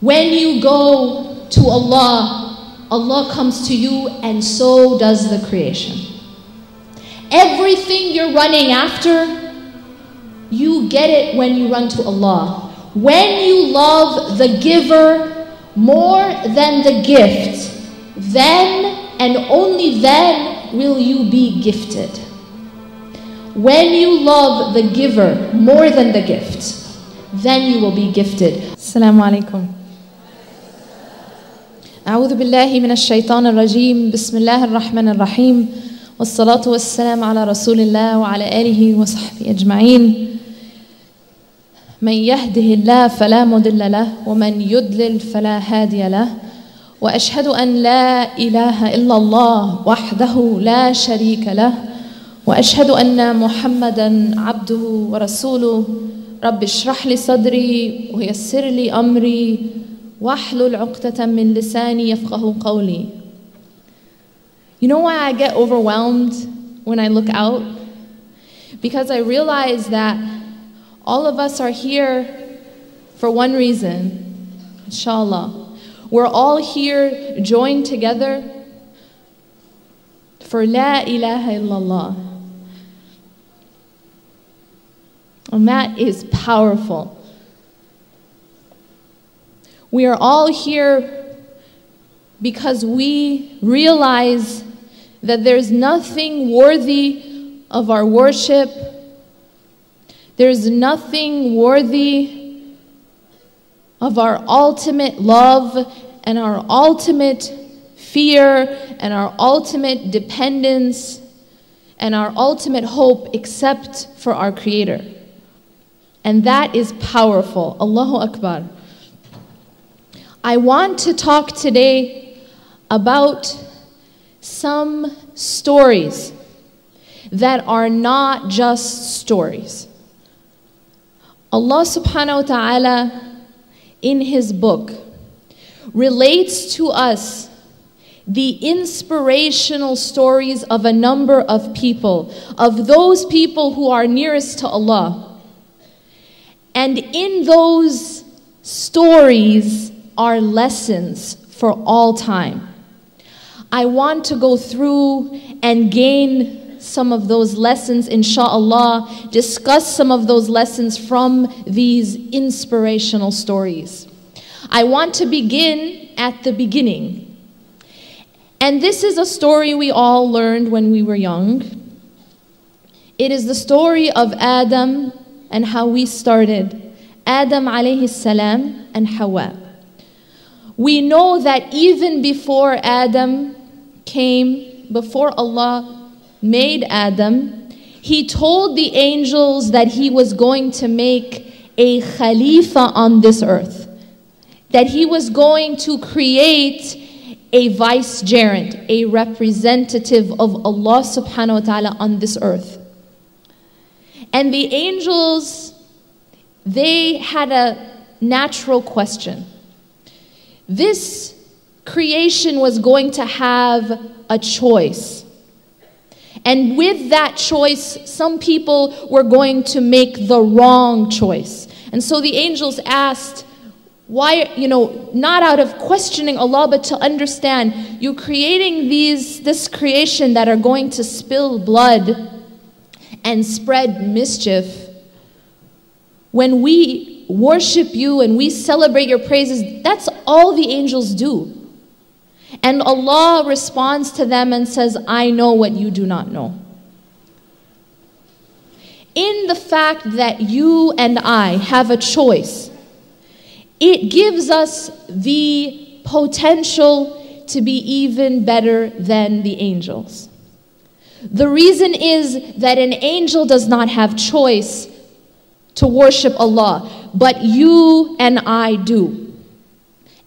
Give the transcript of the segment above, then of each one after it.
When you go to Allah, Allah comes to you, and so does the creation. Everything you're running after, you get it when you run to Allah. When you love the giver more than the gift, then and only then will you be gifted. When you love the giver more than the gift, then you will be gifted. Assalamu alaikum. أعوذ بالله من الشيطان الرجيم. بسم الله الرحمن الرحيم. والصلاة والسلام على رسول الله وعلى آله وصحبه أجمعين. من يهده الله فلا مضل له ومن يضلل فلا هادي له وأشهد أن لا إله إلا الله وحده لا شريك له وأشهد أن محمدا عبده ورسوله رب اشرح لي صدري ويسر لي أمري واحلل عقدة من لساني يفقه قولي. You know why I get overwhelmed when I look out? Because I realize that all of us are here for one reason, inshallah. We're all here joined together for La ilaha illallah. And that is powerful. We are all here because we realize that there's nothing worthy of our worship. There's nothing worthy of our ultimate love and our ultimate fear and our ultimate dependence and our ultimate hope except for our Creator. And that is powerful. Allahu Akbar. I want to talk today about some stories that are not just stories. Allah subhanahu wa ta'ala in His book relates to us the inspirational stories of a number of people, of those people who are nearest to Allah. And in those stories are lessons for all time. I want to go through and gain some of those lessons, inshallah, discuss some of those lessons from these inspirational stories. I want to begin at the beginning. And this is a story we all learned when we were young. It is the story of Adam and how we started. Adam alaihissalam and Hawa. We know that even before Adam came, before Allah made Adam, He told the angels that He was going to make a Khalifa on this earth. That He was going to create a vicegerent, a representative of Allah subhanahu wa ta'ala on this earth. And the angels, they had a natural question. This creation was going to have a choice. And with that choice, some people were going to make the wrong choice. And so the angels asked, why, not out of questioning Allah, but to understand, you're creating this creation that are going to spill blood and spread mischief. When we worship you and we celebrate your praises, that's all the angels do. And Allah responds to them and says, I know what you do not know. In the fact that you and I have a choice, it gives us the potential to be even better than the angels. The reason is that an angel does not have choice to worship Allah, but you and I do.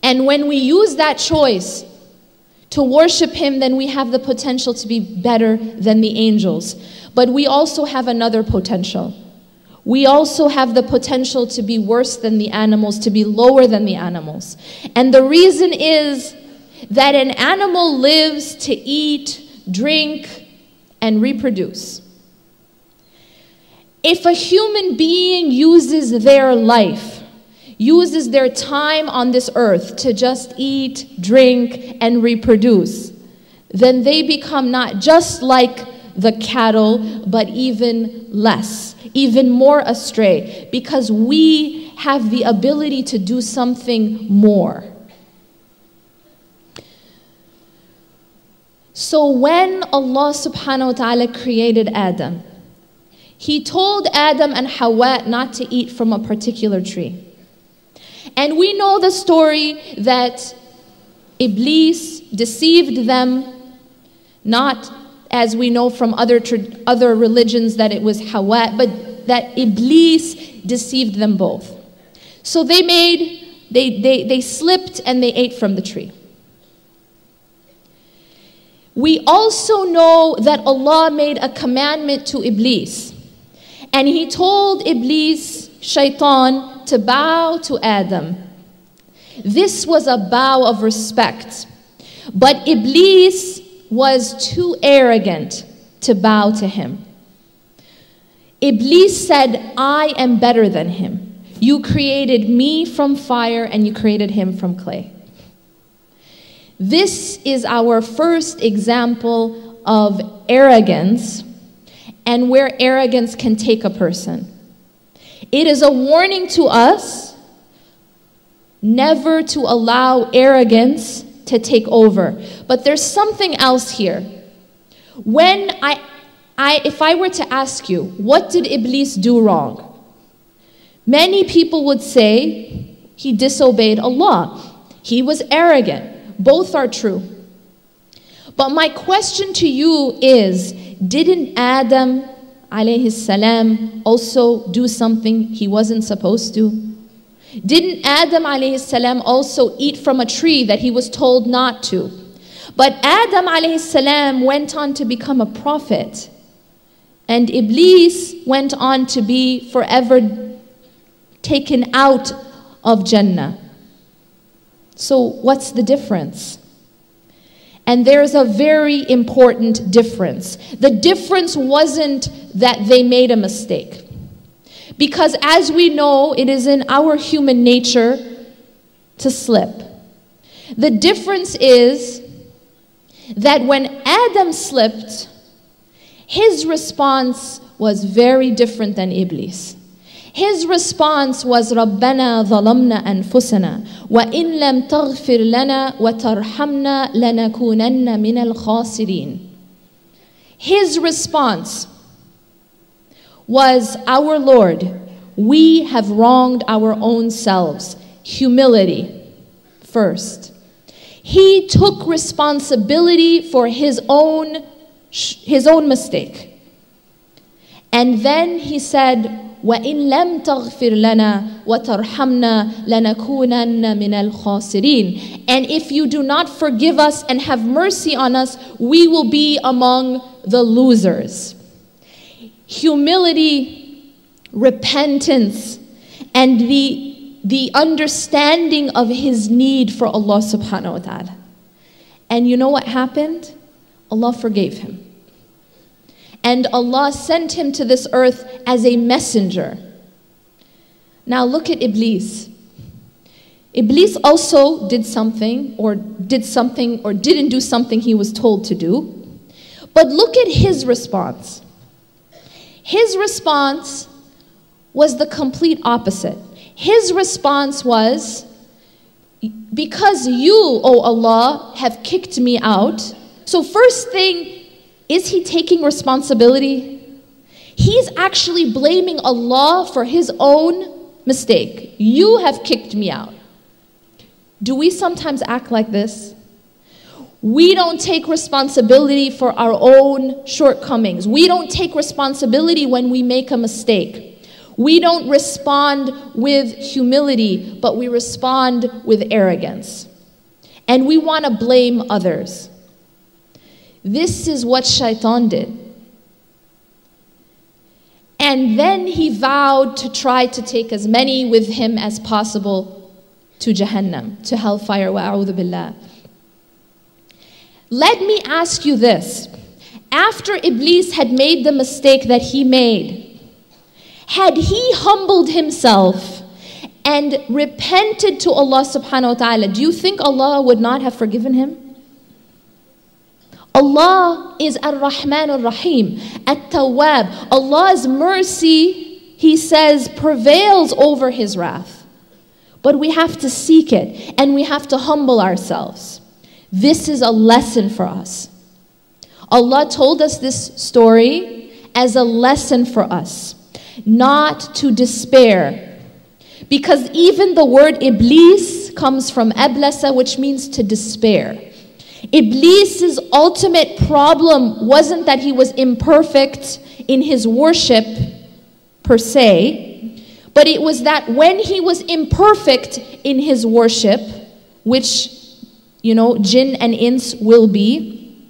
And when we use that choice to worship Him, then we have the potential to be better than the angels. But we also have another potential. We also have the potential to be worse than the animals, to be lower than the animals. And the reason is that an animal lives to eat, drink, and reproduce. If a human being uses their life, uses their time on this earth to just eat, drink, and reproduce, then they become not just like the cattle, but even less, even more astray, because we have the ability to do something more. So when Allah subhanahu wa ta'ala created Adam, He told Adam and Hawa not to eat from a particular tree. And we know the story that Iblis deceived them, not as we know from other religions that it was Hawa, but that Iblis deceived them both. So they slipped and they ate from the tree. We also know that Allah made a commandment to Iblis. And He told Iblis, Shaitan, to bow to Adam. This was a bow of respect. But Iblis was too arrogant to bow to him. Iblis said, I am better than him. You created me from fire and you created him from clay. This is our first example of arrogance and where arrogance can take a person. It is a warning to us never to allow arrogance to take over. But there's something else here. When if I were to ask you, what did Iblis do wrong? Many people would say he disobeyed Allah. He was arrogant. Both are true. But my question to you is, didn't Adam alaihissalam also do something he wasn't supposed to? Didn't Adam alaihissalam also eat from a tree that he was told not to? But Adam alaihissalam went on to become a prophet. And Iblis went on to be forever taken out of Jannah. So what's the difference? And there's a very important difference. The difference wasn't that they made a mistake. Because as we know, it is in our human nature to slip. The difference is that when Adam slipped, his response was very different than Iblis. His response was رَبَّنَا ظَلَمْنَا أَنفُسَنَا وَإِن لَمْ تَغْفِرْ لَنَا وَتَرْحَمْنَا لَنَكُونَنَّ مِنَ الْخَاسِرِينَ. His response was, our Lord, we have wronged our own selves. Humility first. He took responsibility for his own mistake. And then he said, وَإِن لَمْ تَغْفِرْ لَنَا وَتَرْحَمْنَا لَنَكُونَنَّ مِنَ الْخَاسِرِينَ. And if you do not forgive us and have mercy on us, we will be among the losers. Humility, repentance, and the understanding of his need for Allah subhanahu wa ta'ala. And you know what happened? Allah forgave him. And Allah sent him to this earth as a messenger. Now look at Iblis. Iblis also did something or didn't do something he was told to do. But look at his response. His response was the complete opposite. His response was, because you, O Allah, have kicked me out. So first thing, is he taking responsibility? He's actually blaming Allah for his own mistake. You have kicked me out. Do we sometimes act like this? We don't take responsibility for our own shortcomings. We don't take responsibility when we make a mistake. We don't respond with humility, but we respond with arrogance. And we want to blame others. This is what Shaitan did. And then he vowed to try to take as many with him as possible to Jahannam, to hellfire, wa'a'udhu billah. Let me ask you this. After Iblis had made the mistake that he made, had he humbled himself and repented to Allah subhanahu wa ta'ala, do you think Allah would not have forgiven him? Allah is Ar-Rahman Ar-Rahim, At-Tawwab. Allah's mercy, He says, prevails over His wrath. But we have to seek it, and we have to humble ourselves. This is a lesson for us. Allah told us this story as a lesson for us, not to despair. Because even the word Iblis comes from Ablasa, which means to despair. Iblis's ultimate problem wasn't that he was imperfect in his worship per se, but it was that when he was imperfect in his worship, which, jinn and ins will be,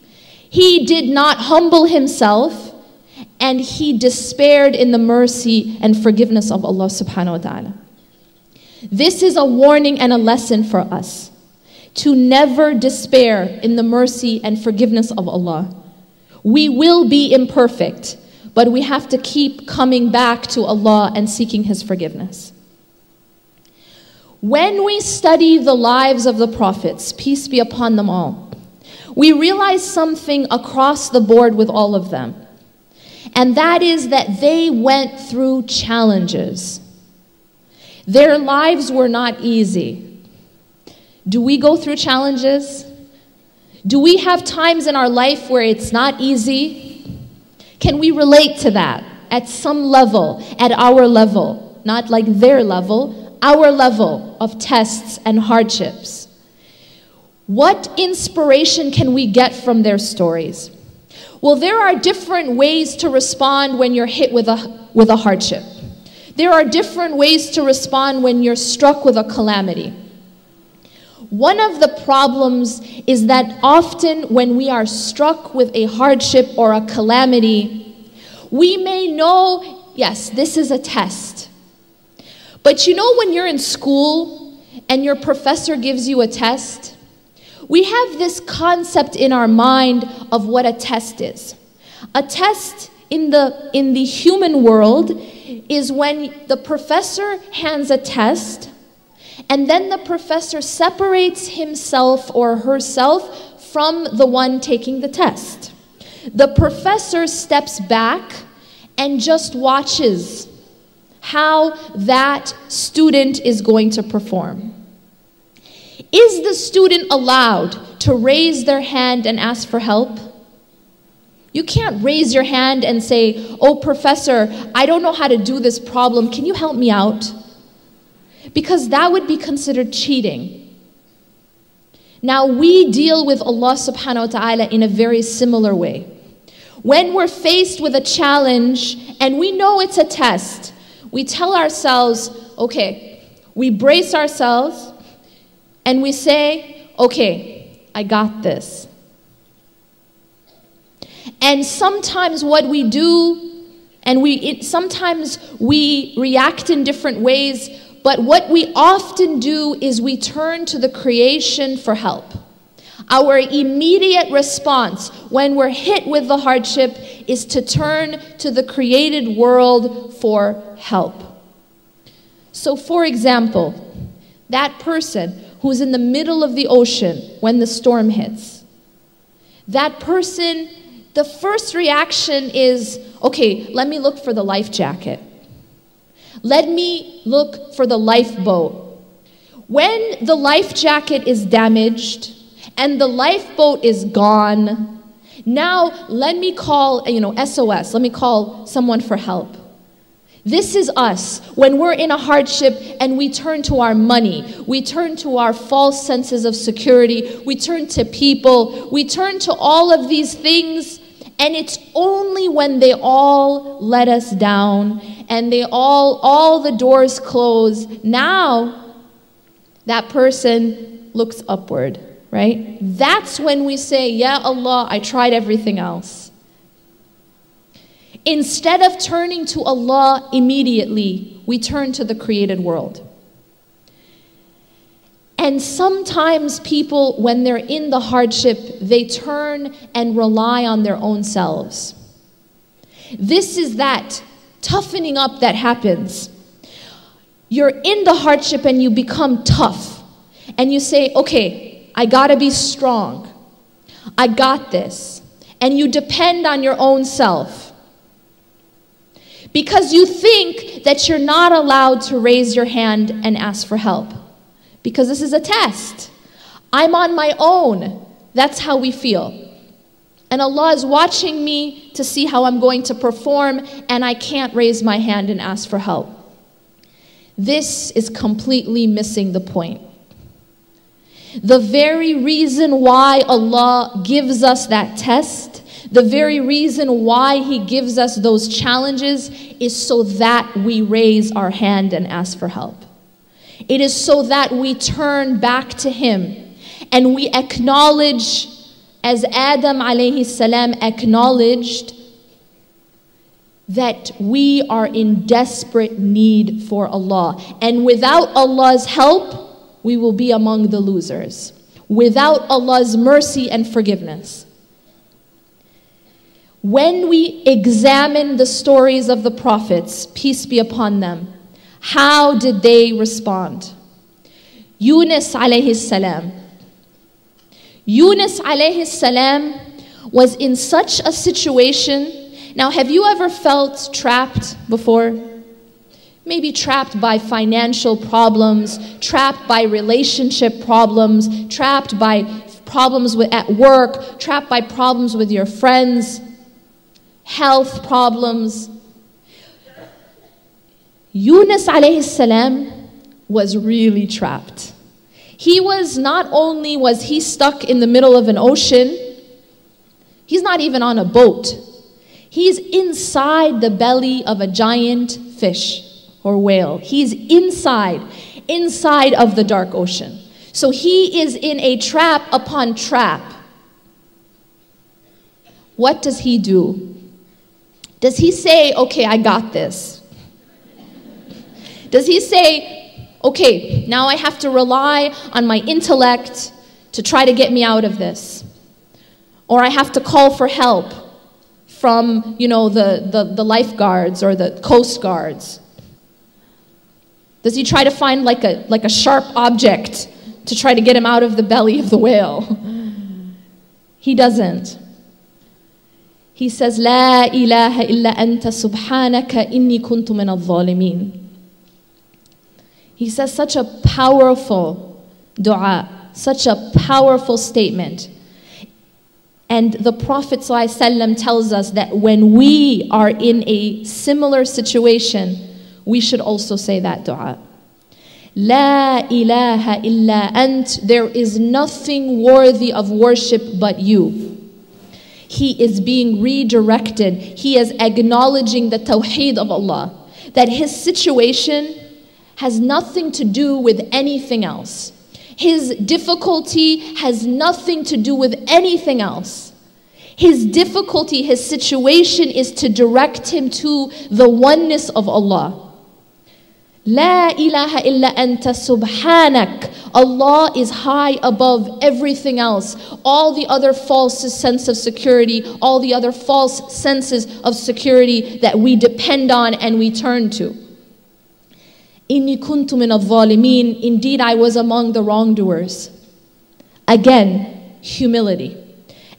he did not humble himself, and he despaired in the mercy and forgiveness of Allah subhanahu wa ta'ala. This is a warning and a lesson for us, to never despair in the mercy and forgiveness of Allah. We will be imperfect, but we have to keep coming back to Allah and seeking His forgiveness. When we study the lives of the prophets, peace be upon them all, we realize something across the board with all of them. And that is that they went through challenges. Their lives were not easy. Do we go through challenges? Do we have times in our life where it's not easy? Can we relate to that at some level, at our level? Not like their level, our level of tests and hardships. What inspiration can we get from their stories? Well, there are different ways to respond when you're hit with a hardship. There are different ways to respond when you're struck with a calamity. One of the problems is that often when we are struck with a hardship or a calamity, we may know, yes, this is a test. But when you're in school and your professor gives you a test, we have this concept in our mind of what a test is. A test in the human world is when the professor hands a test, and then the professor separates himself or herself from the one taking the test. The professor steps back and just watches how that student is going to perform. Is the student allowed to raise their hand and ask for help? You can't raise your hand and say, "Oh, professor, I don't know how to do this problem. Can you help me out?" Because that would be considered cheating. Now, we deal with Allah subhanahu wa ta'ala in a very similar way. When we're faced with a challenge and we know it's a test, we tell ourselves, okay, we brace ourselves and we say, okay, I got this. And sometimes what we do, and sometimes we react in different ways, but what we often do is we turn to the creation for help. Our immediate response when we're hit with the hardship is to turn to the created world for help. So for example, that person who's in the middle of the ocean when the storm hits, that person, the first reaction is, okay, let me look for the life jacket. Let me look for the lifeboat. When the life jacket is damaged and the lifeboat is gone, now let me call, SOS. Let me call someone for help. This is us when we're in a hardship and we turn to our money. We turn to our false senses of security. We turn to people. We turn to all of these things. And it's only when they all let us down and all the doors close, now that person looks upward, right? That's when we say, Ya Allah, I tried everything else. Instead of turning to Allah immediately, we turn to the created world. And sometimes people, when they're in the hardship, they turn and rely on their own selves. This is that toughening up that happens. you're in the hardship and you become tough. And you say, okay, I gotta be strong. I got this. And you depend on your own self. Because you think that you're not allowed to raise your hand and ask for help. Because this is a test. I'm on my own. That's how we feel. And Allah is watching me to see how I'm going to perform, and I can't raise my hand and ask for help. This is completely missing the point. The very reason why Allah gives us that test, the very reason why He gives us those challenges is so that we raise our hand and ask for help. It is so that we turn back to Him and we acknowledge, as Adam alaihissalam acknowledged, that we are in desperate need for Allah. And without Allah's help, we will be among the losers. Without Allah's mercy and forgiveness. When we examine the stories of the prophets, peace be upon them, how did they respond? Yunus alaihissalam. Yunus alaihissalam was in such a situation. Now, have you ever felt trapped before? Maybe trapped by financial problems, trapped by relationship problems, trapped by problems at work, trapped by problems with your friends, health problems. Yunus alayhi was really trapped. He was, not only was he stuck in the middle of an ocean, he's not even on a boat. He's inside the belly of a giant fish or whale. He's inside of the dark ocean. So he is in a trap upon trap. What does he do? Does he say, okay, I got this? Does he say, okay, now I have to rely on my intellect to try to get me out of this? Or I have to call for help from, the lifeguards or the coast guards? Does he try to find like a sharp object to try to get him out of the belly of the whale? He doesn't. He says, La ilaha illa anta subhanaka inni kuntu min al-zalimin. He says such a powerful dua, such a powerful statement. And the Prophet ﷺ tells us that when we are in a similar situation, we should also say that dua. La ilaha illa ant. There is nothing worthy of worship but you. He is being redirected. He is acknowledging the tawheed of Allah. That his situation has nothing to do with anything else. His difficulty has nothing to do with anything else. His difficulty, his situation is to direct him to the oneness of Allah. La ilaha illa anta subhanak. Allah is high above everything else. All the other false sense of security, all the other false senses of security that we depend on and we turn to. Inni kuntu min al-zalimin. Indeed, I was among the wrongdoers. Again, humility.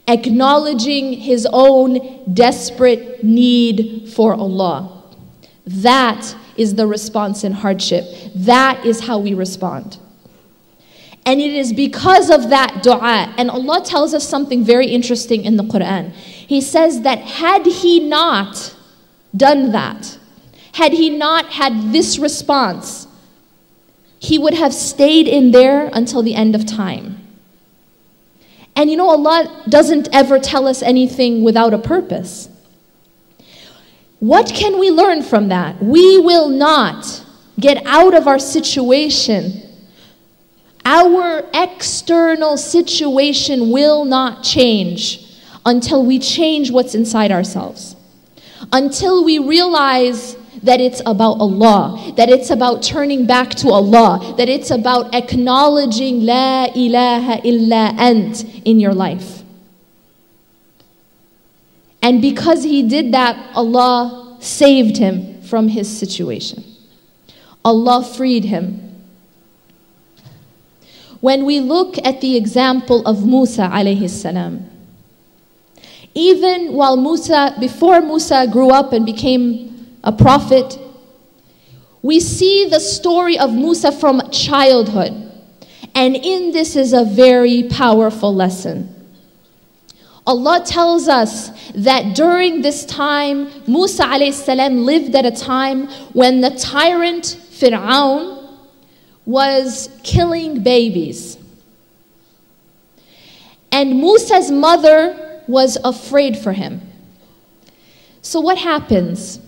Acknowledging his own desperate need for Allah. That is the response in hardship. That is how we respond. And it is because of that dua. And Allah tells us something very interesting in the Quran. He says that had he not done that, had he not had this response, he would have stayed in there until the end of time. And Allah doesn't ever tell us anything without a purpose. What can we learn from that? We will not get out of our situation. Our external situation will not change until we change what's inside ourselves. Until we realize that it's about Allah, that it's about turning back to Allah, that it's about acknowledging La ilaha illa ant in your life. And because he did that, Allah saved him from his situation. Allah freed him. When we look at the example of Musa alaihissalam, even while before Musa grew up and became a prophet, we see the story of Musa from childhood. And in this is a very powerful lesson. Allah tells us that during this time, Musa alaihissalam lived at a time when the tyrant Fir'aun was killing babies. And Musa's mother was afraid for him. So what happens?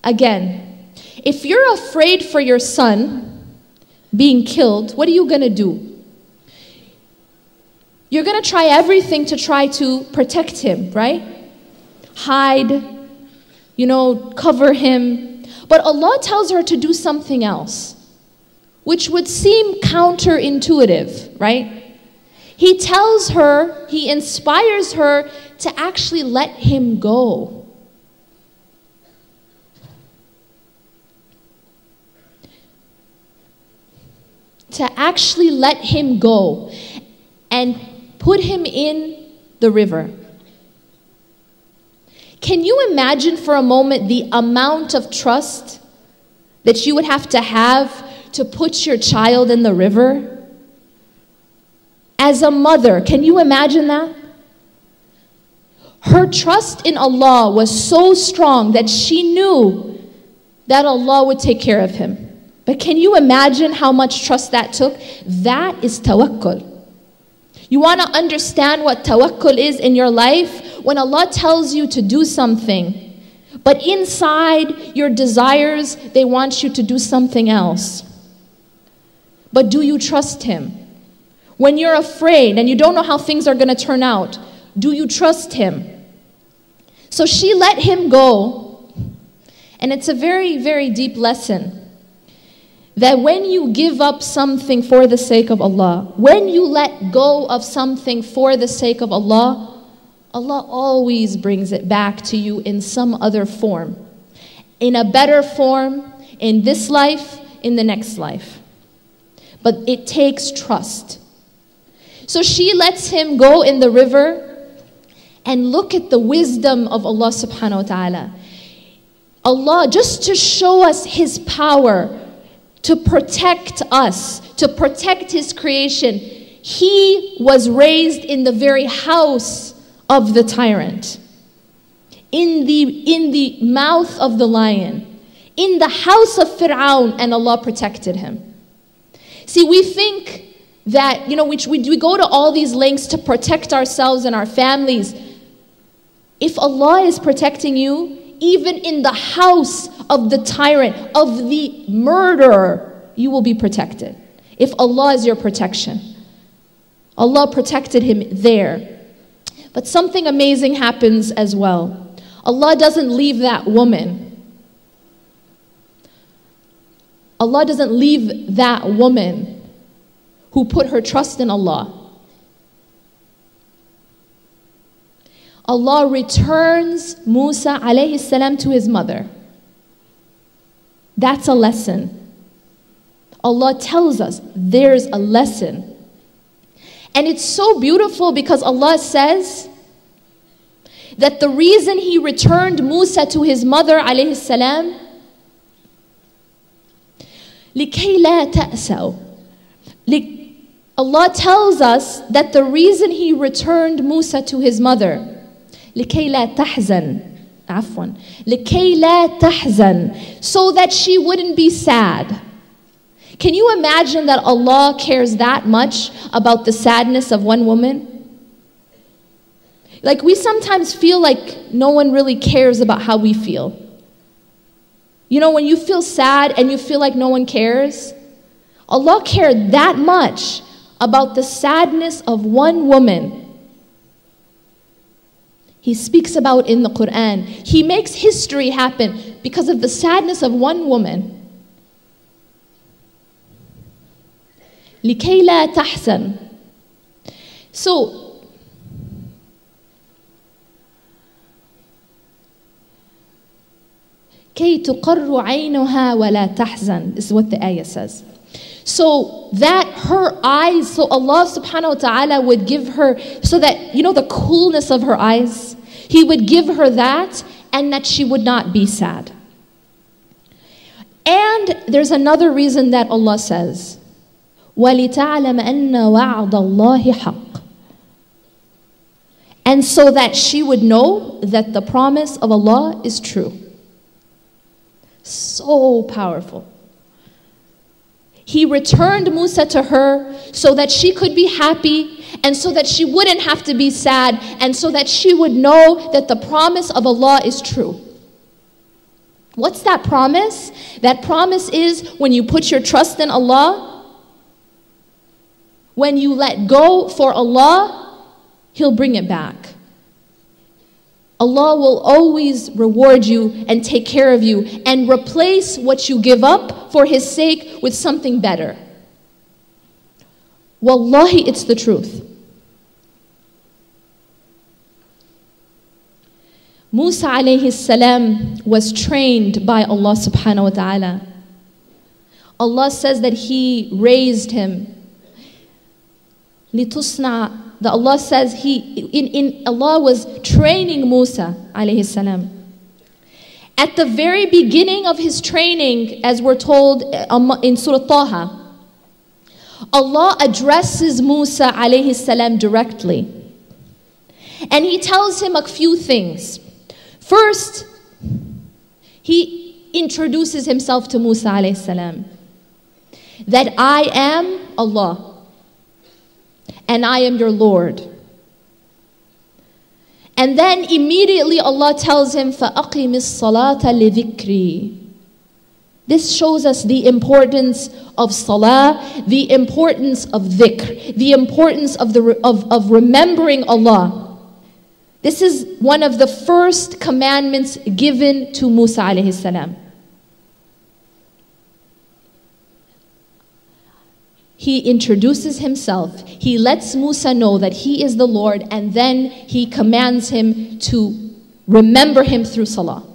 Again, if you're afraid for your son being killed, what are you going to do? You're going to try everything to try to protect him, right? Hide, cover him. But Allah tells her to do something else, which would seem counterintuitive, right? He tells her, he inspires her to actually let him go. To actually let him go and put him in the river. Can you imagine for a moment the amount of trust that you would have to put your child in the river? As a mother, can you imagine that? Her trust in Allah was so strong that she knew that Allah would take care of him. But can you imagine how much trust that took? That is tawakkul. You want to understand what tawakkul is in your life? When Allah tells you to do something, but inside your desires, they want you to do something else. But do you trust Him? When you're afraid and you don't know how things are going to turn out, do you trust Him? So she let him go. And it's a very, very deep lesson. That when you give up something for the sake of Allah, when you let go of something for the sake of Allah, Allah always brings it back to you in some other form. In a better form, in this life, in the next life. But it takes trust. So she lets him go in the river, and look at the wisdom of Allah subhanahu wa ta'ala. Allah, just to show us His power, to protect us, to protect His creation, He was raised in the very house of the tyrant, in the mouth of the lion, in the house of Fir'aun, and Allah protected him. See, we think that, we go to all these lengths to protect ourselves and our families. If Allah is protecting you, even in the house of the tyrant, of the murderer, you will be protected. If Allah is your protection. Allah protected him there. But something amazing happens as well. Allah doesn't leave that woman. Allah doesn't leave that woman who put her trust in Allah. Allah returns Musa alayhi salam to his mother. That's a lesson. Allah tells us there's a lesson. And it's so beautiful because Allah says that the reason He returned Musa to his mother alayhi salam, لِكَيْ لَا تَأْسَوْا. Allah tells us that the reason He returned Musa to his mother, لِكَيْ لَا تَحْزَنْ عفوا لِكَيْ لَا تَحْزَنْ, so that she wouldn't be sad. Can you imagine that Allah cares that much about the sadness of one woman? Like, we sometimes feel like no one really cares about how we feel. When you feel sad and you feel like no one cares, Allah cared that much about the sadness of one woman. He speaks about in the Quran. He makes history happen because of the sadness of one woman. لِكَيْ لَا تَحْزَنْ. So, كي تقر عينها ولا تحزن. This is what the ayah says. So that her eyes, so Allah subhanahu wa ta'ala would give her, so that, you know, the coolness of her eyes, He would give her that, and that she would not be sad. And there's another reason that Allah says, وَلِتَعْلَمَ أَنَّ وَعْدَ اللَّهِ حَقٌّ. And so that she would know that the promise of Allah is true. So powerful. He returned Musa to her so that she could be happy, and so that she wouldn't have to be sad, and so that she would know that the promise of Allah is true. What's that promise? That promise is when you put your trust in Allah, when you let go for Allah, He'll bring it back. Allah will always reward you and take care of you and replace what you give up for His sake with something better. Wallahi, it's the truth. Musa alaihissalam was trained by Allah subhanahu wa ta'ala. Allah says that He raised him. لِتُصْنَعَ. That Allah says Allah was training Musa alayhi salam. At the very beginning of his training, as we're told in Surah Taha, Allah addresses Musa alayhi salam directly. And He tells him a few things. First, He introduces Himself to Musa alayhi salam. That I am Allah. And I am your Lord. And then immediately Allah tells him, فَأَقِمِ الصَّلَاةَ لِذِكْرِي. This shows us the importance of salah, the importance of dhikr, the importance of remembering Allah. This is one of the first commandments given to Musa alayhi salam. He introduces Himself. He lets Musa know that He is the Lord, and then He commands him to remember Him through salah.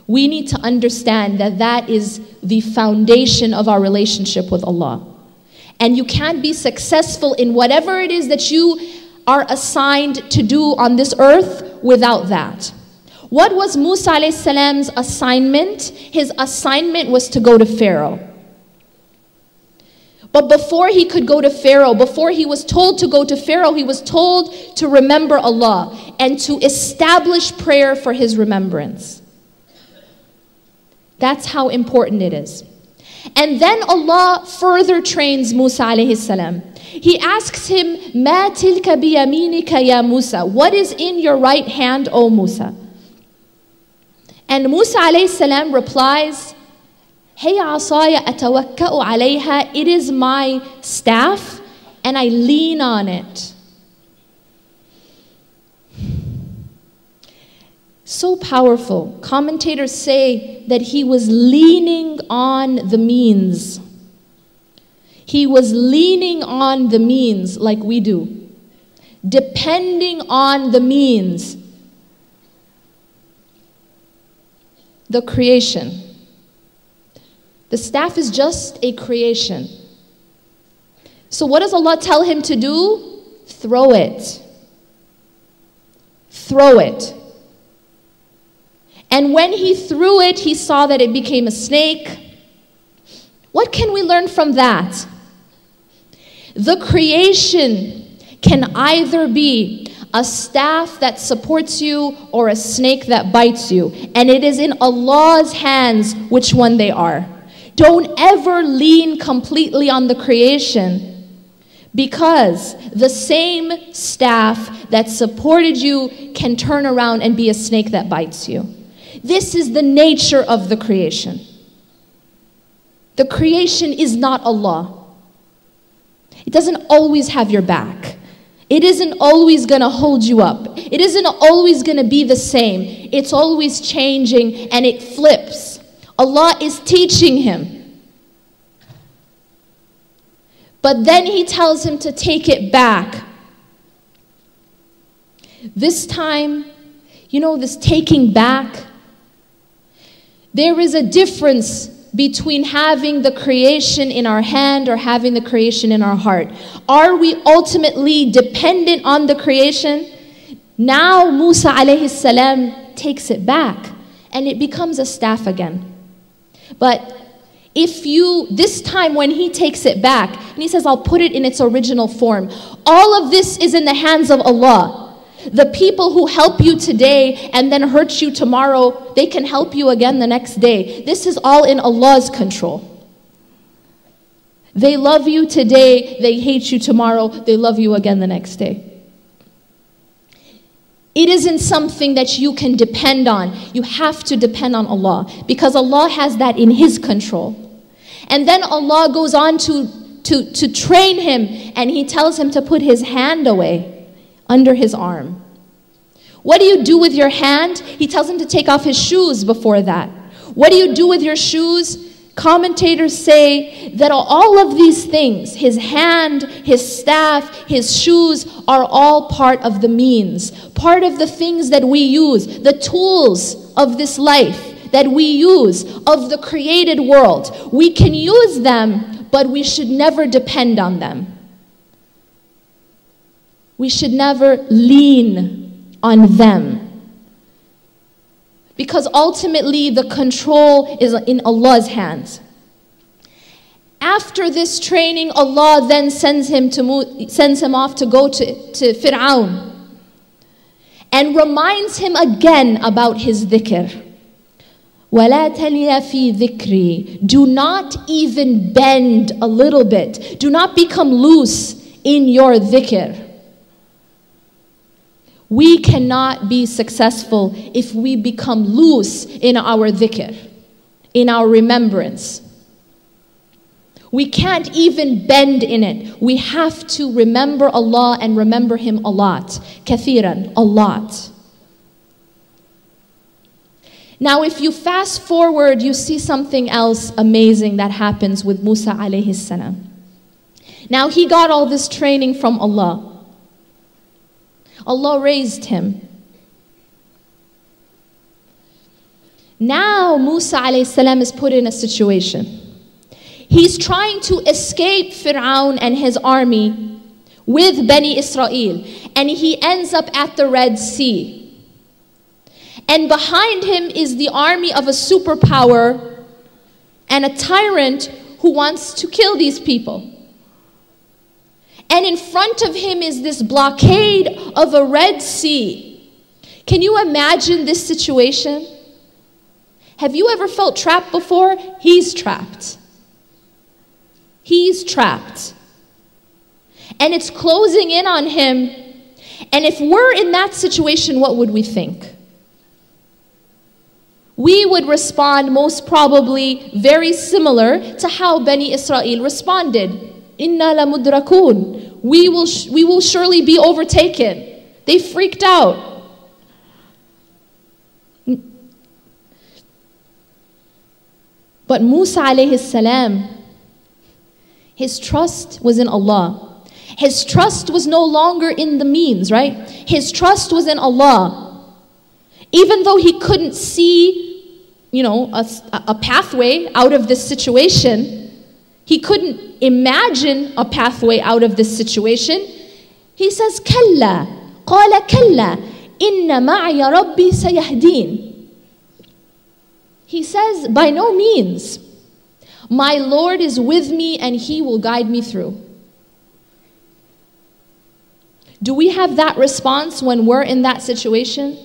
We need to understand that that is the foundation of our relationship with Allah. And you can't be successful in whatever it is that you are assigned to do on this earth without that. What was Musa alayhi salam's assignment? His assignment was to go to Pharaoh. But before he could go to Pharaoh, before he was told to go to Pharaoh, he was told to remember Allah and to establish prayer for his remembrance. That's how important it is. And then Allah further trains Musa alayhi salam. He asks him, مَا تِلْكَ بِيَمِينِكَ يَا Musa? What is in your right hand, O Musa? And Musa alayhi salam replies, هي عصاي أتوكأ عليها. It is my staff and I lean on it. So powerful. Commentators say that he was leaning on the means. He was leaning on the means like we do. Depending on the means. The creation. The staff is just a creation. So what does Allah tell him to do? Throw it. Throw it. And when he threw it, he saw that it became a snake. What can we learn from that? The creation can either be a staff that supports you or a snake that bites you. And it is in Allah's hands which one they are. Don't ever lean completely on the creation, because the same staff that supported you can turn around and be a snake that bites you. This is the nature of the creation. The creation is not Allah. It doesn't always have your back. It isn't always going to hold you up. It isn't always going to be the same. It's always changing and it flips. Allah is teaching him. But then he tells him to take it back. This time, you know, this taking back, There is a difference between having the creation in our hand or having the creation in our heart. Are we ultimately dependent on the creation? Now Musa alaihissalam takes it back and it becomes a staff again. But this time when he takes it back, and he says, I'll put it in its original form. All of this is in the hands of Allah. The people who help you today and then hurt you tomorrow, they can help you again the next day. This is all in Allah's control. They love you today, they hate you tomorrow, they love you again the next day. It isn't something that you can depend on. You have to depend on Allah because Allah has that in His control. And then Allah goes on to train him, and He tells him to put his hand away under his arm. What do you do with your hand? He tells him to take off his shoes before that. What do you do with your shoes? Commentators say that all of these things, his hand, his staff, his shoes, are all part of the means, part of the things that we use, the tools of this life that we use, of the created world. We can use them, but we should never depend on them. We should never lean on them. Because ultimately the control is in Allah's hands. After this training, Allah then sends him off to go to Fir'aun and reminds him again about his dhikr. وَلَا تَلِيَ فِي ذِكْرِي. Do not even bend a little bit. Do not become loose in your dhikr. We cannot be successful if we become loose in our dhikr, in our remembrance. We can't even bend in it. We have to remember Allah and remember Him a lot. Kathiran, a lot. Now if you fast forward, you see something else amazing that happens with Musa alayhi salam. Now he got all this training from Allah. Allah raised him. Now Musa alayhi salam is put in a situation. He's trying to escape Fir'aun and his army with Bani Israel, and he ends up at the Red Sea. And behind him is the army of a superpower and a tyrant who wants to kill these people. And in front of him is this blockade of a Red Sea. Can you imagine this situation? Have you ever felt trapped before? He's trapped. He's trapped. And it's closing in on him. And if we're in that situation, what would we think? We would respond most probably very similar to how Bani Israel responded. Inna la mudrakun. We will surely be overtaken. They freaked out. But Musa alayhi salam, his trust was in Allah. His trust was no longer in the means, right? His trust was in Allah. Even though he couldn't see, a pathway out of this situation, he couldn't imagine a pathway out of this situation. He says, Kalla, qala kalla, inna ma'ya rabbi sayahdeen. He says, by no means. My Lord is with me and He will guide me through. Do we have that response when we're in that situation?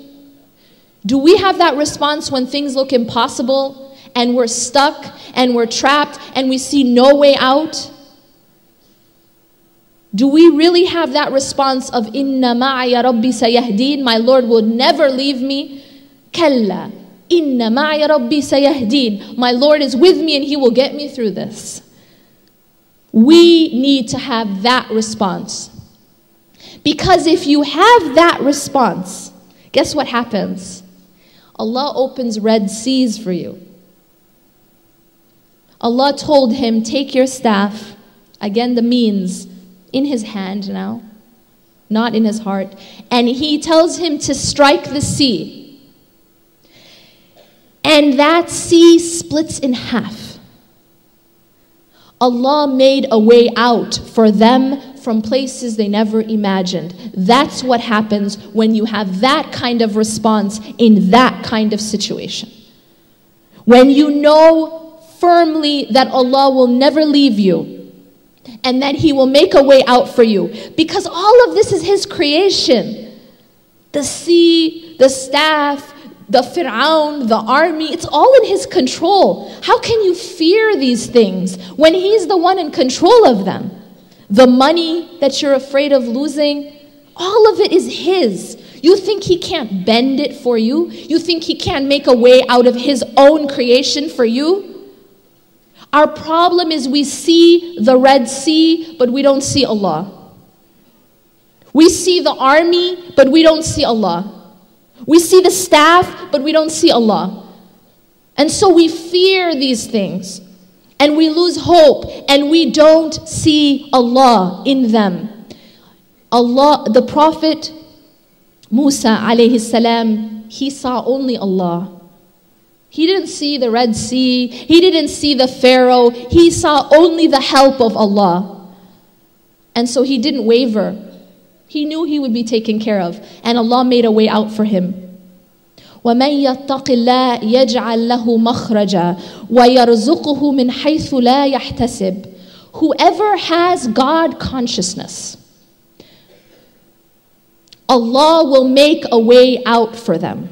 Do we have that response when things look impossible and we're stuck and we're trapped and we see no way out? Do we really have that response of Inna ma'ya rabbi sayahdeen? My Lord will never leave me. Kalla. Inna ma'ya rabbi sayahdeen. My Lord is with me and He will get me through this. We need to have that response. Because if you have that response, guess what happens? Allah opens Red Seas for you. Allah told him, take your staff, again the means, in his hand now, not in his heart. And He tells him to strike the sea. and that sea splits in half. Allah made a way out for them from places they never imagined. That's what happens when you have that kind of response in that kind of situation. When you know firmly that Allah will never leave you and that He will make a way out for you. Because all of this is His creation. The sea, the staff, the Fir'aun, the army, it's all in His control. How can you fear these things when He's the one in control of them? The money that you're afraid of losing, all of it is His. You think He can't bend it for you? You think He can't make a way out of His own creation for you? Our problem is we see the Red Sea, but we don't see Allah. We see the army, but we don't see Allah. We see the staff, but we don't see Allah. And so we fear these things. And we lose hope. And we don't see Allah in them. Allah, the Prophet Musa alaihissalam, he saw only Allah. He didn't see the Red Sea. He didn't see the Pharaoh. He saw only the help of Allah. And so he didn't waver. He knew he would be taken care of. And Allah made a way out for him. وَمَنْ يَتَّقِ اللَّهَ يَجْعَلْ لَهُ مَخْرَجًا وَيَرْزُقُهُ مِنْ حَيْثُ لَا يَحْتَسِبُ. Whoever has God consciousness, Allah will make a way out for them.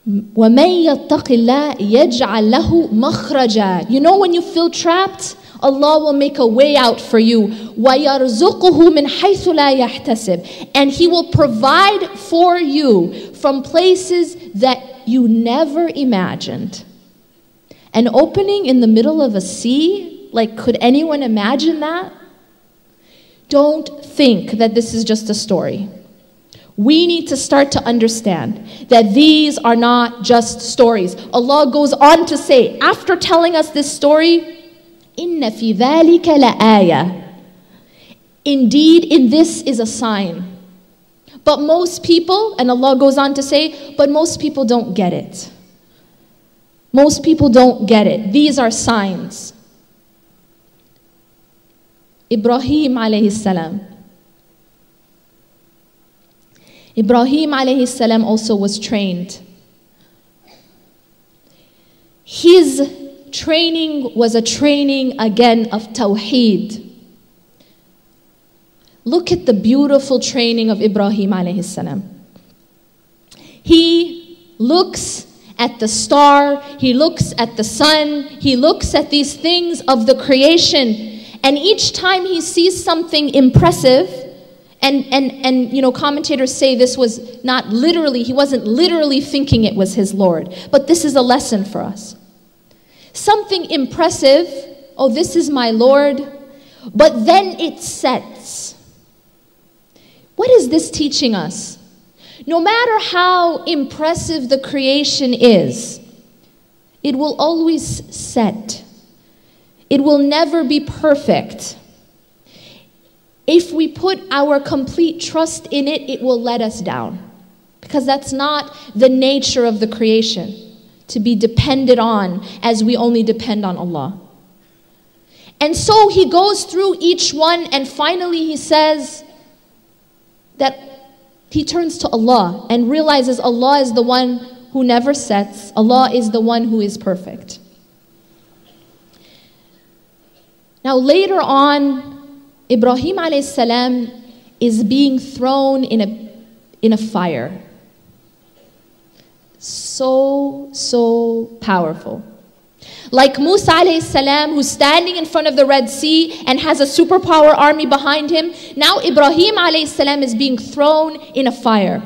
وَمَنْ يَتَّقِ اللَّهَ يَجْعَلْ لَهُ مَخْرَجًا. You know when you feel trapped, Allah will make a way out for you. وَيَرْزُقُهُ مِنْ حَيْثُ لَا يَحْتَسِبُ. And He will provide for you from places that you never imagined. An opening in the middle of a sea? Like, could anyone imagine that? Don't think that this is just a story. We need to start to understand that these are not just stories. Allah goes on to say, after telling us this story, إِنَّ فِي ذَلِكَ لَآيَةً. Indeed, in this is a sign. But most people, and Allah goes on to say, but most people don't get it. Most people don't get it. These are signs. Ibrahim alaihissalam. Ibrahim alaihissalam also was trained. His training was a training again of Tawheed. Look at the beautiful training of Ibrahim alayhi salam. He looks at the star, he looks at the sun, he looks at these things of the creation, and each time he sees something impressive, and you know, commentators say this was not literally, he wasn't literally thinking it was his Lord, but this is a lesson for us. Something impressive, oh, this is my Lord, but then it sets. What is this teaching us? No matter how impressive the creation is, it will always set. It will never be perfect. If we put our complete trust in it, it will let us down. Because that's not the nature of the creation, to be depended on as we only depend on Allah. And so he goes through each one, and finally he says that he turns to Allah and realizes Allah is the one who never sets. Allah is the one who is perfect. Now later on, Ibrahim alayhi salam is being thrown in a fire. So powerful. Like Musa alayhi salam, who's standing in front of the Red Sea and has a superpower army behind him. Now Ibrahim alayhi salam is being thrown in a fire.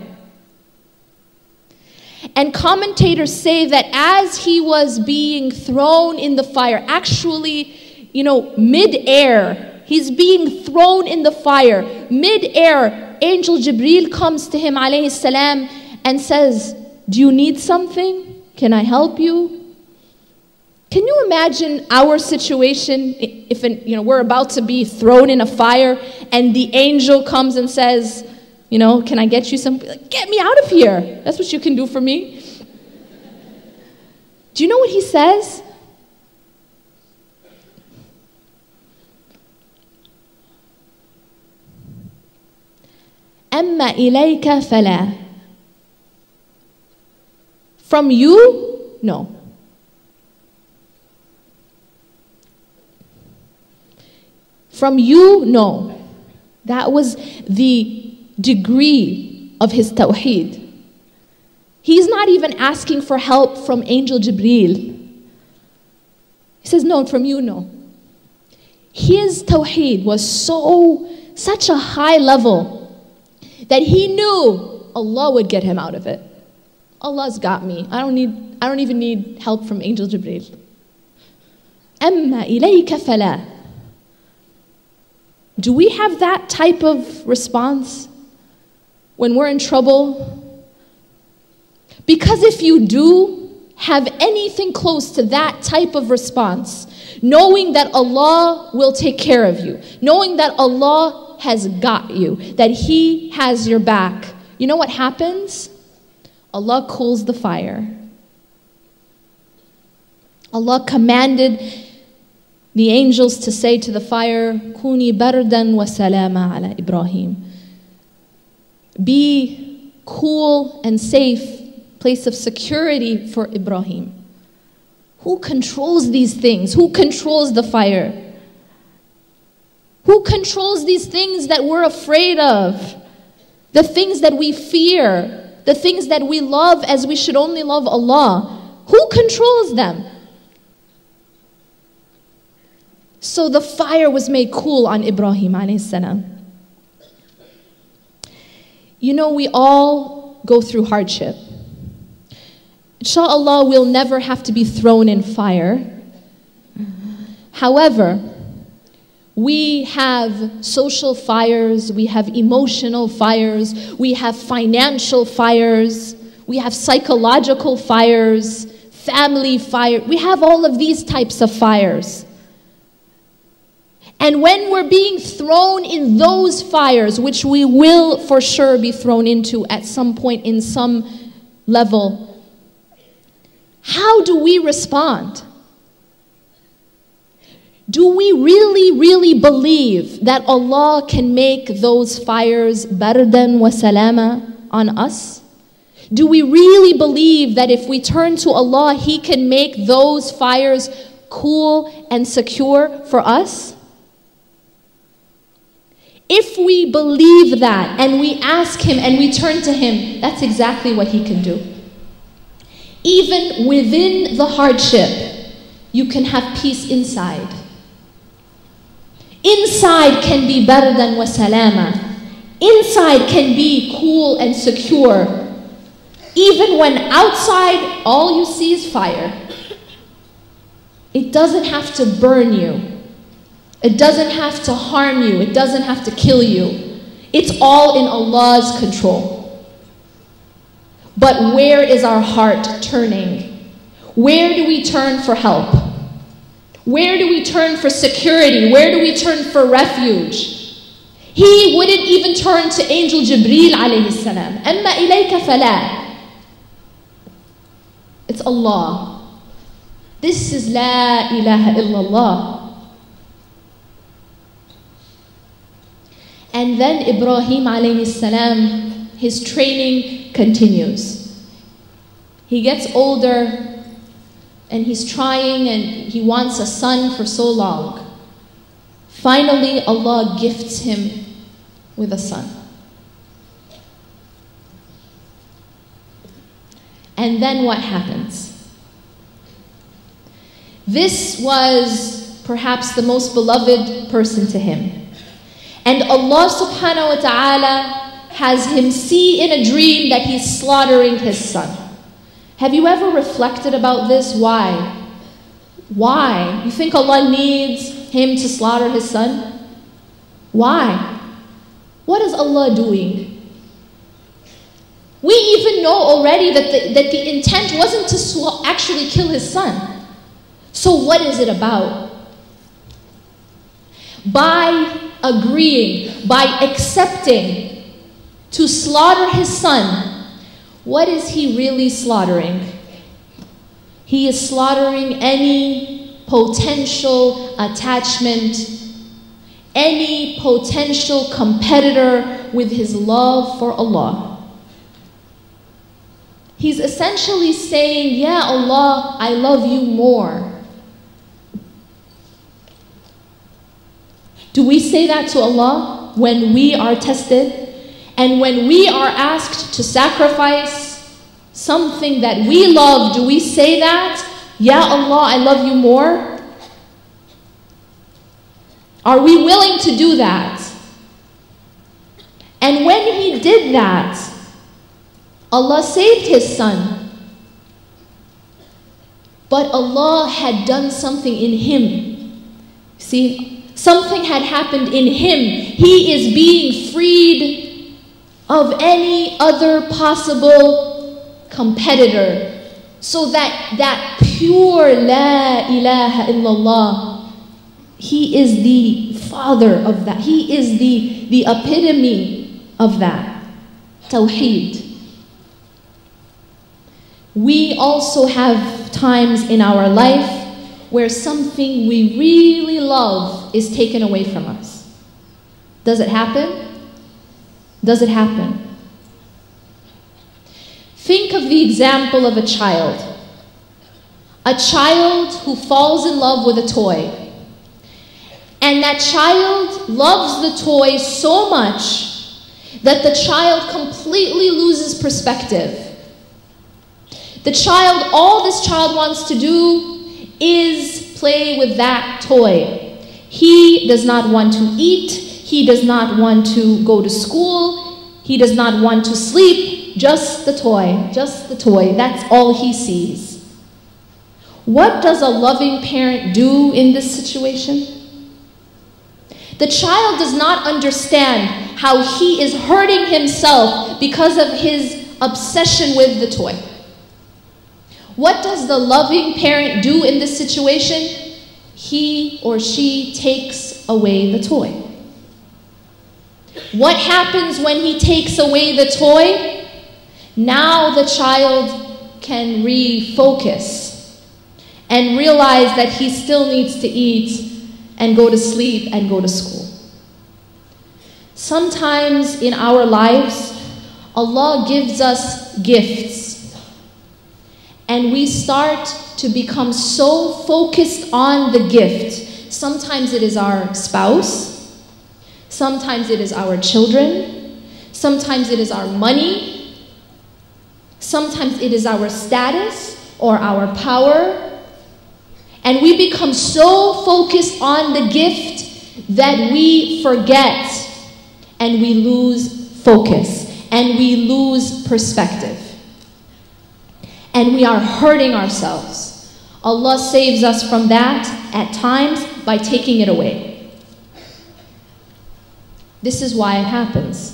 And commentators say that as he was being thrown in the fire, actually, you know, mid-air, he's being thrown in the fire. Mid-air, Angel Jibreel comes to him alayhi salam and says, "Do you need something? Can I help you?" Can you imagine our situation if we're about to be thrown in a fire and the angel comes and says, "Can I get you some? Get me out of here. That's what you can do for me." Do you know what he says? أما إليك فلا. From you, no. From you, no. That was the degree of his tawheed. He's not even asking for help from Angel Jibreel. He says, no, from you, no. His tawheed was such a high level that he knew Allah would get him out of it. Allah's got me. I don't even need help from Angel Jibreel. أَمَّا إِلَيْكَ فَلَا. Do we have that type of response when we're in trouble? Because if you do have anything close to that type of response, knowing that Allah will take care of you, knowing that Allah has got you, that He has your back, you know what happens? Allah cools the fire. Allah commanded the angels to say to the fire, Kuni bardan wa salama ala Ibrahim. Be cool and safe, place of security for Ibrahim. Who controls these things? Who controls the fire? Who controls these things that we're afraid of? The things that we fear, the things that we love as we should only love Allah. Who controls them? So the fire was made cool on Ibrahim alaihissalam. You know, we all go through hardship. Inshallah, we'll never have to be thrown in fire. However, we have social fires, we have emotional fires, we have financial fires, we have psychological fires, family fire. We have all of these types of fires. And when we're being thrown in those fires, which we will for sure be thrown into at some point in some level, how do we respond? Do we really believe that Allah can make those fires bardan wa salama on us? Do we really believe that if we turn to Allah, He can make those fires cool and secure for us? If we believe that and we ask Him and we turn to Him, that's exactly what He can do. Even within the hardship, you can have peace inside. Inside can be bardan wa salama. Inside can be cool and secure. Even when outside all you see is fire. It doesn't have to burn you. It doesn't have to harm you. It doesn't have to kill you. It's all in Allah's control. But where is our heart turning? Where do we turn for help? Where do we turn for security? Where do we turn for refuge? He wouldn't even turn to Angel Jibreel alaihissalam. أَمَّا إِلَيْكَ فَلَا. It's Allah. This is La ilaha illallah. And then Ibrahim alayhi salam, his training continues. He gets older and he's trying and he wants a son for so long. Finally, Allah gifts him with a son. And then what happens? This was perhaps the most beloved person to him. And Allah subhanahu wa ta'ala has him see in a dream that he's slaughtering his son. Have you ever reflected about this? Why? Why? You think Allah needs him to slaughter his son? Why? What is Allah doing? We even know already that the intent wasn't to actually kill his son. So what is it about? By agreeing, by accepting to slaughter his son, what is he really slaughtering? He is slaughtering any potential attachment, any potential competitor with his love for Allah. He's essentially saying, "Ya Allah, I love you more." Do we say that to Allah when we are tested and when we are asked to sacrifice something that we love? Do we say that? "Ya Allah, I love you more"? Are we willing to do that? And when he did that, Allah saved his son. But Allah had done something in him. See, something had happened in him. He is being freed of any other possible competitor. So that pure La ilaha illallah, he is the father of that. He is the epitome of that. Tawheed. We also have times in our life where something we really love is taken away from us. Does it happen? Does it happen? Think of the example of a child. A child who falls in love with a toy. And that child loves the toy so much that the child completely loses perspective. The child, all this child wants to do is play with that toy. He does not want to eat. He does not want to go to school. He does not want to sleep. Just the toy, just the toy. That's all he sees. What does a loving parent do in this situation? The child does not understand how he is hurting himself because of his obsession with the toy. What does the loving parent do in this situation? He or she takes away the toy. What happens when he takes away the toy? Now the child can refocus and realize that he still needs to eat and go to sleep and go to school. Sometimes in our lives, Allah gives us gifts, and we start to become so focused on the gift. Sometimes it is our spouse, sometimes it is our children, sometimes it is our money, sometimes it is our status or our power. And we become so focused on the gift that we forget and we lose focus and we lose perspective. And we are hurting ourselves. Allah saves us from that at times by taking it away. This is why it happens.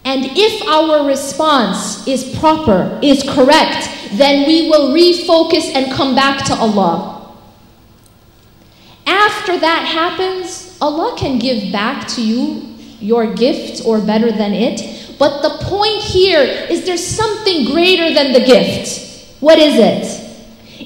And if our response is proper, is correct, then we will refocus and come back to Allah. After that happens, Allah can give back to you your gift or better than it. But the point here is there's something greater than the gift. What is it?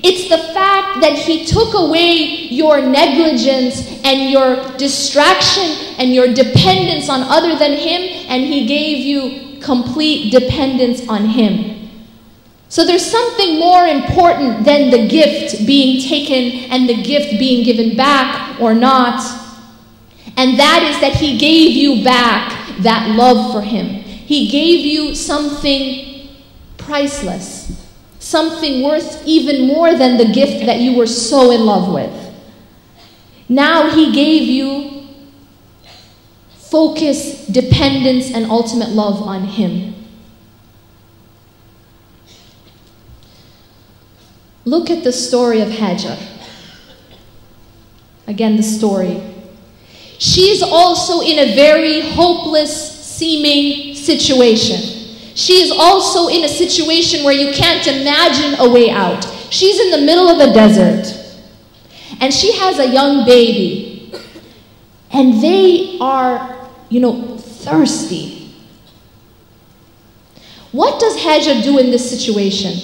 It's the fact that He took away your negligence and your distraction and your dependence on other than Him, and He gave you complete dependence on Him. So there's something more important than the gift being taken and the gift being given back or not. And that is that He gave you back that love for Him. He gave you something priceless, something worth even more than the gift that you were so in love with. Now He gave you focus, dependence, and ultimate love on Him. Look at the story of Hajar. Again, the story. She's also in a very hopeless seeming situation. She is also in a situation where you can't imagine a way out. She's in the middle of a desert. And she has a young baby. And they are, thirsty. What does Hajar do in this situation?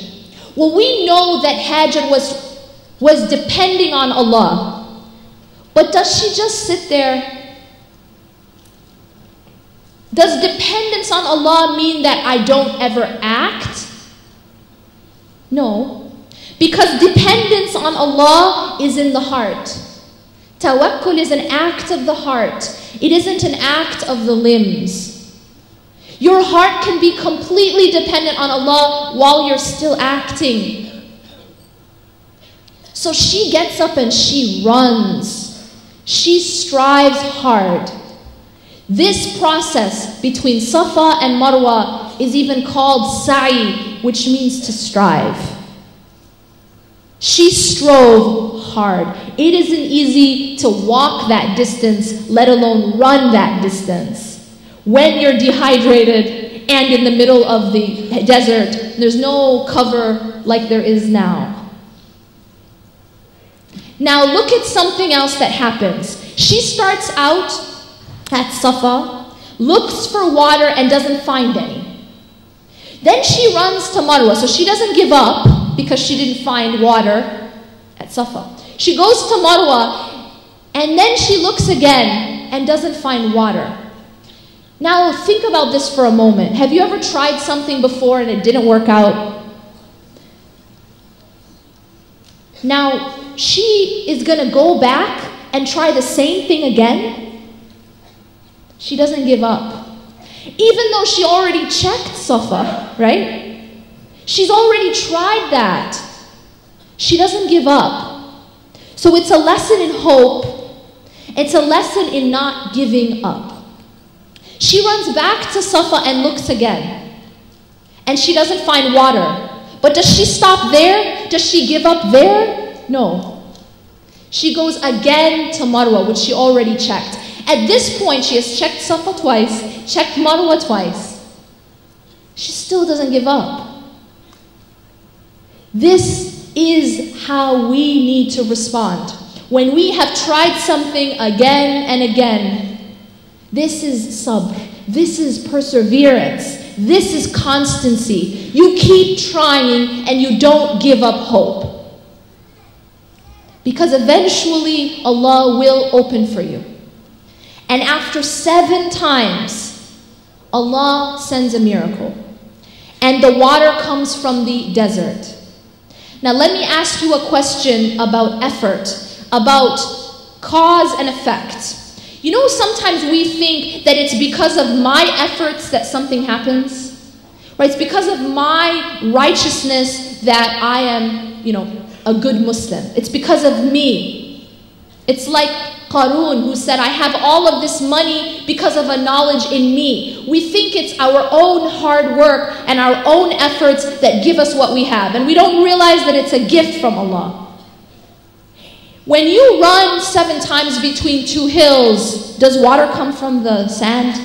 Well, we know that Hajar was depending on Allah. But does she just sit there? Does dependence on Allah mean that I don't ever act? No. Because dependence on Allah is in the heart. Tawakkul is an act of the heart. It isn't an act of the limbs. Your heart can be completely dependent on Allah while you're still acting. So she gets up and she runs. She strives hard. This process between Safa and Marwa is even called sa'i, which means to strive. She strove hard. It isn't easy to walk that distance, let alone run that distance. When you're dehydrated and in the middle of the desert, there's no cover like there is now. Now look at something else that happens. She starts out at Safa, looks for water and doesn't find any. Then she runs to Marwa, so she doesn't give up because she didn't find water at Safa. She goes to Marwa and then she looks again and doesn't find water. Now think about this for a moment. Have you ever tried something before and it didn't work out? Now she is going to go back and try the same thing again. She doesn't give up. Even though she already checked Safa, right? She's already tried that. She doesn't give up. So it's a lesson in hope. It's a lesson in not giving up. She runs back to Safa and looks again. And she doesn't find water. But does she stop there? Does she give up there? No. She goes again to Marwa, which she already checked. At this point, she has checked Safa twice, checked Marwa twice. She still doesn't give up. This is how we need to respond. When we have tried something again and again, this is sabr. This is perseverance. This is constancy. You keep trying and you don't give up hope. Because eventually Allah will open for you. And after 7 times, Allah sends a miracle. And the water comes from the desert. Now let me ask you a question about effort, about cause and effect. You know, sometimes we think that it's because of my efforts that something happens. Right? It's because of my righteousness that I am, a good Muslim. It's because of me. It's like Qarun, who said, I have all of this money because of a knowledge in me. We think it's our own hard work and our own efforts that give us what we have. And we don't realize that it's a gift from Allah. When you run 7 times between 2 hills, does water come from the sand?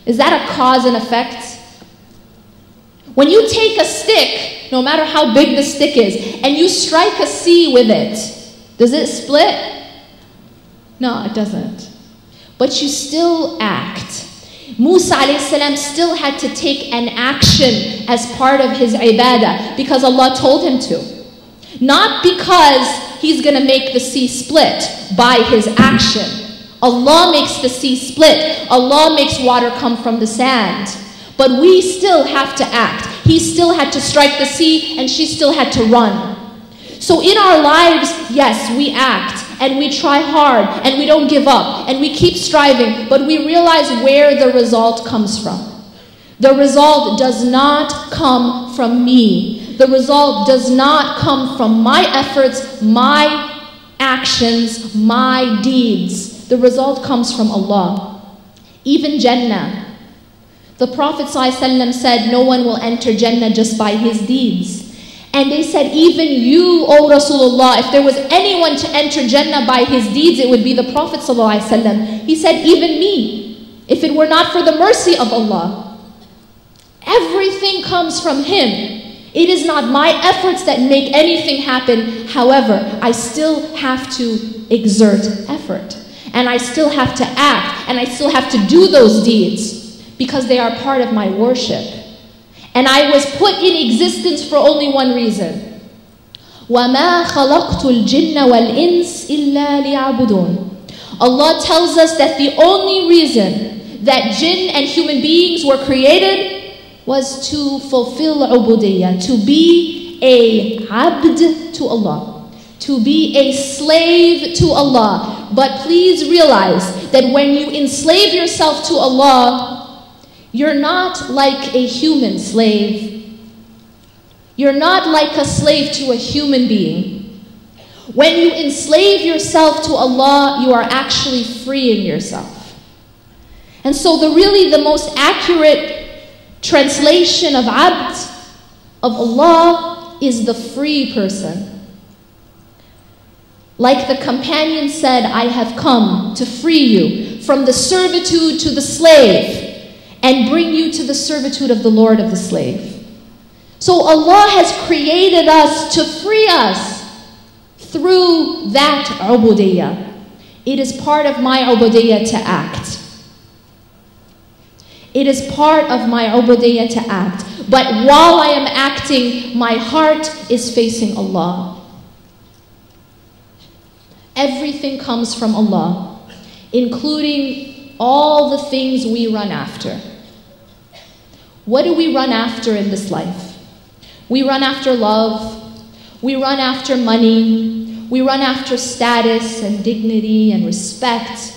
Is that a cause and effect? When you take a stick, no matter how big the stick is, and you strike a sea with it, does it split? No, it doesn't. But you still act. Musa alaihissalam still had to take an action as part of his ibadah because Allah told him to. Not because he's going to make the sea split by his action. Allah makes the sea split. Allah makes water come from the sand. But we still have to act. He still had to strike the sea and she still had to run. So in our lives, yes, we act and we try hard and we don't give up and we keep striving, but we realize where the result comes from. The result does not come from me. The result does not come from my efforts, my actions, my deeds. The result comes from Allah. Even Jannah. The Prophet ﷺ said, no one will enter Jannah just by his deeds. And they said, even you, O Rasulullah, if there was anyone to enter Jannah by his deeds, it would be the Prophet ﷺ. He said, even me, if it were not for the mercy of Allah. Everything comes from Him. It is not my efforts that make anything happen. However, I still have to exert effort. And I still have to act. And I still have to do those deeds. Because they are part of my worship. And I was put in existence for only one reason. وَمَا خَلَقْتُ الْجِنَّ وَالْإِنسِ إِلَّا لِيَعْبُدُونَ. Allah tells us that the only reason that jinn and human beings were created was to fulfill ubudiyyah, to be a abd to Allah, to be a slave to Allah. But please realize that when you enslave yourself to Allah, you're not like a human slave. You're not like a slave to a human being. When you enslave yourself to Allah, you are actually freeing yourself. And so the most accurate translation of abd, of Allah, is the free person. Like the companion said, I have come to free you from the servitude to the slave and bring you to the servitude of the Lord of the slave. So Allah has created us to free us through that ubudiyyah. It is part of my ubudiyyah to act. It is part of my ubudiyyah to act. But while I am acting, my heart is facing Allah. Everything comes from Allah, including all the things we run after. What do we run after in this life? We run after love, we run after money, we run after status and dignity and respect.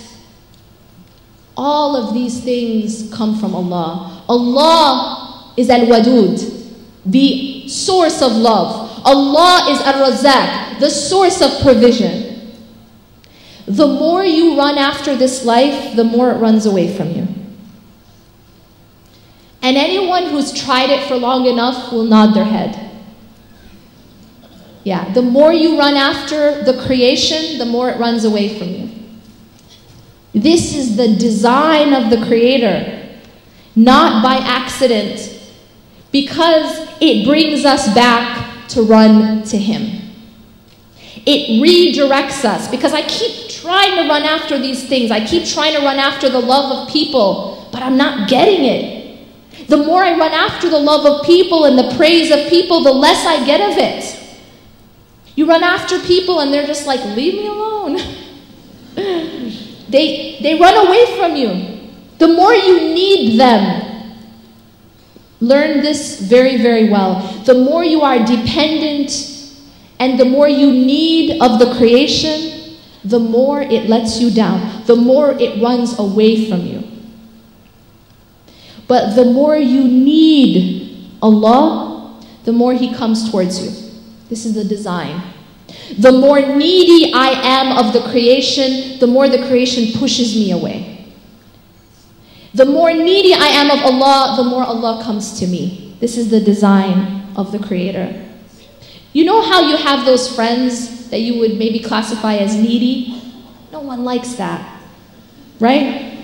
All of these things come from Allah. Allah is Al-Wadud, the source of love. Allah is Ar-Razaq, the source of provision. The more you run after this life, the more it runs away from you. And anyone who's tried it for long enough will nod their head. Yeah, the more you run after the creation, the more it runs away from you. This is the design of the Creator, not by accident, because it brings us back to run to Him. It redirects us, because I keep trying to run after these things. I keep trying to run after the love of people, but I'm not getting it. The more I run after the love of people and the praise of people, the less I get of it. You run after people and they're just like, leave me alone. They run away from you. The more you need them, learn this very, very well. The more you are dependent and the more you need of the creation, the more it lets you down, the more it runs away from you. But the more you need Allah, the more He comes towards you. This is the design. The more needy I am of the creation, the more the creation pushes me away. The more needy I am of Allah, the more Allah comes to me. This is the design of the Creator. You know how you have those friends that you would maybe classify as needy? No one likes that, right?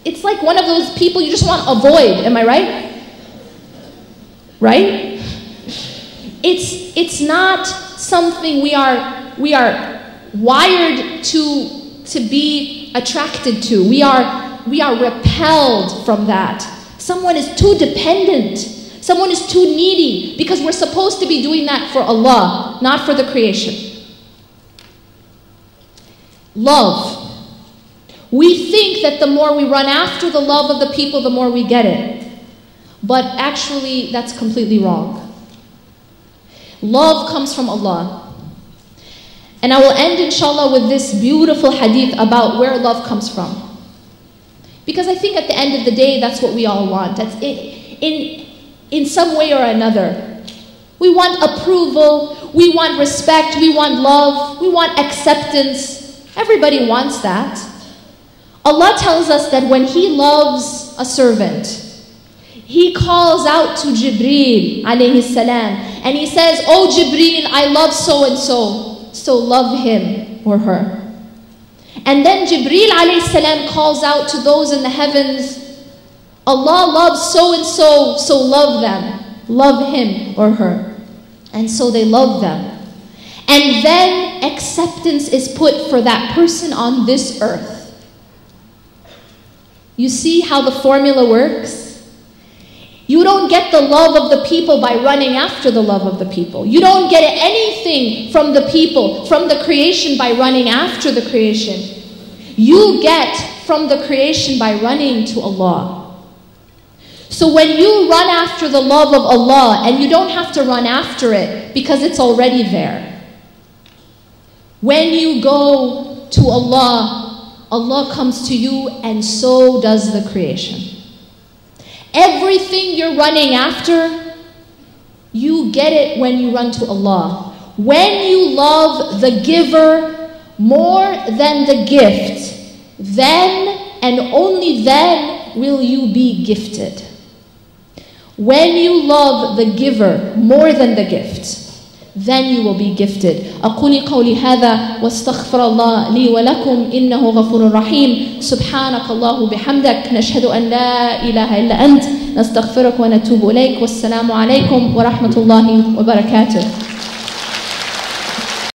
It's like one of those people you just want to avoid, am I right? Right? It's not something we are wired to be attracted to. We are repelled from that. Someone is too dependent. Someone is too needy, because we're supposed to be doing that for Allah, not for the creation. Love. We think that the more we run after the love of the people, the more we get it. But actually, that's completely wrong. Love comes from Allah. And I will end, inshallah, with this beautiful hadith about where love comes from. Because I think at the end of the day, that's what we all want. That's in some way or another. We want approval, we want respect, we want love, we want acceptance. Everybody wants that. Allah tells us that when He loves a servant, He calls out to Jibreel alaihissalam, and He says, "Oh Jibreel, I love so and so, so love him or her." And then Jibreel alaihissalam calls out to those in the heavens, "Allah loves so and so, so love them, love him or her." And so they love them. And then acceptance is put for that person on this earth. You see how the formula works? You don't get the love of the people by running after the love of the people. You don't get anything from the people, from the creation, by running after the creation. You get from the creation by running to Allah. So when you run after the love of Allah, and you don't have to run after it because it's already there. When you go to Allah, Allah comes to you, and so does the creation. Everything you're running after, you get it when you run to Allah. When you love the giver more than the gift, then and only then will you be gifted. When you love the giver more than the gift, then you will be gifted. أقول قولي هذا واستغفر الله لي ولكم إنه غفور رحيم. سبحانك الله بحمدك نشهد أن لا إله إلا أنت نستغفرك ونتوب إليك. والسلام عليكم ورحمة الله وبركاته.